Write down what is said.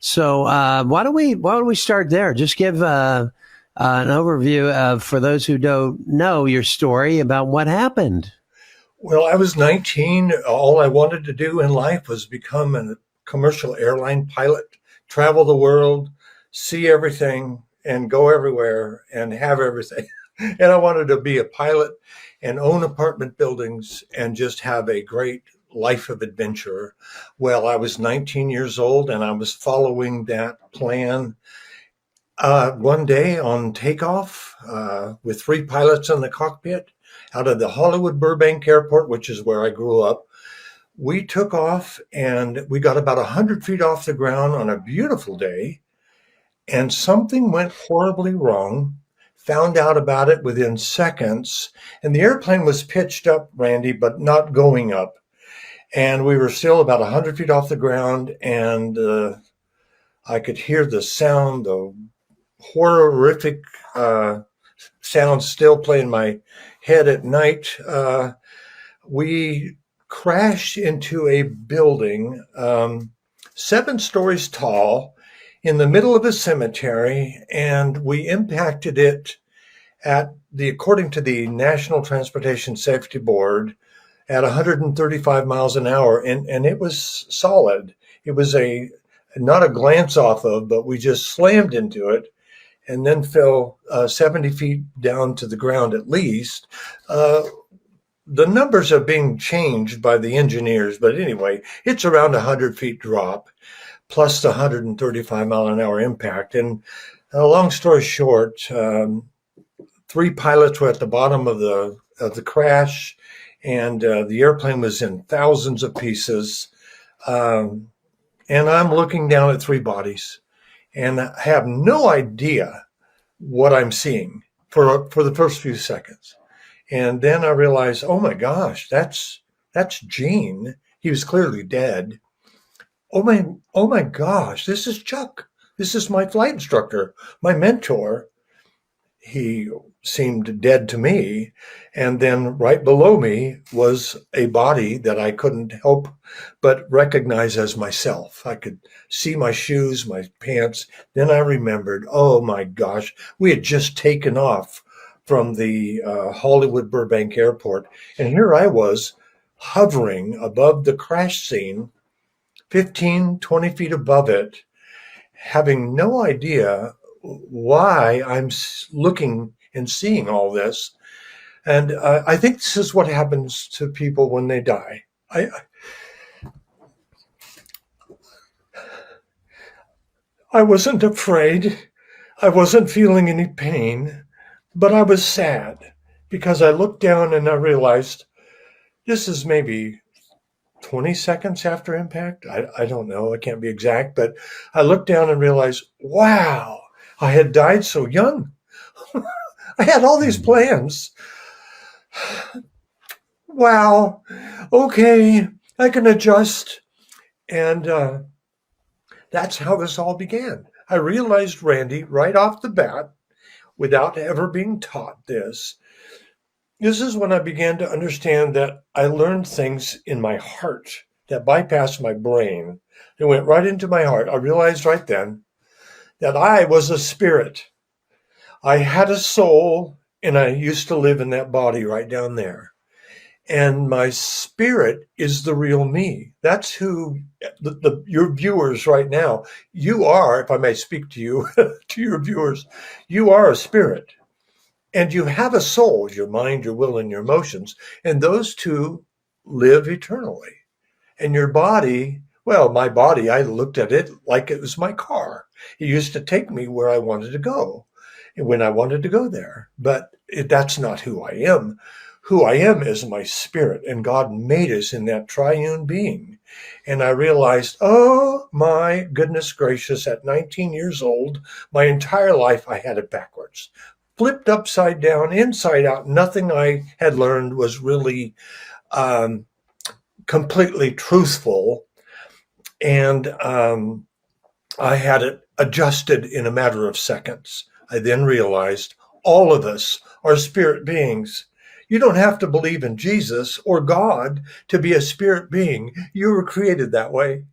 So why don't we start there? Just give an overview of for those who don't know your story about what happened. Well, I was 19. All I wanted to do in life was become a commercial airline pilot, travel the world, see everything, and go everywhere and have everything. And I wanted to be a pilot and own apartment buildings and just have a great life of adventure. Well, I was 19 years old and I was following that plan. One day on takeoff, with three pilots in the cockpit out of the Hollywood Burbank Airport, which is where I grew up, we took off and we got about 100 feet off the ground on a beautiful day, and something went horribly wrong. Found out about it within seconds, and the airplane was pitched up, Randy, but not going up. And we were still about 100 feet off the ground, and I could hear the sound, the horrific sounds still play in my head at night. We crashed into a building 7 stories tall in the middle of a cemetery, and we impacted it according to the National Transportation Safety Board, at 135 miles an hour, and it was solid. It was not a glance off of, but we just slammed into it and then fell 70 feet down to the ground at least. The numbers are being changed by the engineers, but anyway, it's around 100 feet drop plus the 135 mile an hour impact. And long story short, 3 pilots were at the bottom of the crash, and the airplane was in thousands of pieces. And I'm looking down at 3 bodies, and I have no idea what I'm seeing for the first few seconds. And then I realized, oh my gosh, that's Gene. He was clearly dead. Oh my gosh, this is Chuck. This is my flight instructor, my mentor. He seemed dead to me. And then right below me was a body that I couldn't help but recognize as myself. I could see my shoes, my pants. Then I remembered, oh my gosh, we had just taken off from the Hollywood Burbank Airport. And here I was hovering above the crash scene, 15, 20 feet above it, having no idea why I'm looking and seeing all this. And I think this is what happens to people when they die. I wasn't afraid. I wasn't feeling any pain, but I was sad because I looked down and I realized this is maybe 20 seconds after impact. I don't know. I can't be exact, but I looked down and realized, wow, I had died so young. I had all these plans. Wow. Okay, I can adjust. And that's how this all began. I realized, Randy, right off the bat, without ever being taught this is when I began to understand that I learned things in my heart that bypassed my brain. They went right into my heart. I realized right then that I was a spirit. I had a soul, and I used to live in that body right down there. And my spirit is the real me. That's who your viewers right now, you are, if I may speak to you, to your viewers, you are a spirit. And you have a soul, your mind, your will, and your emotions. And those two live eternally. And your body, well, my body, I looked at it like it was my car. It used to take me where I wanted to go and when I wanted to go there. But that's not who I am. Who I am is my spirit, and God made us in that triune being. And I realized, oh my goodness gracious, at 19 years old, my entire life I had it backwards. Flipped upside down, inside out. Nothing I had learned was really completely truthful. And I had it adjusted in a matter of seconds. I then realized all of us are spirit beings. You don't have to believe in Jesus or God to be a spirit being. You were created that way.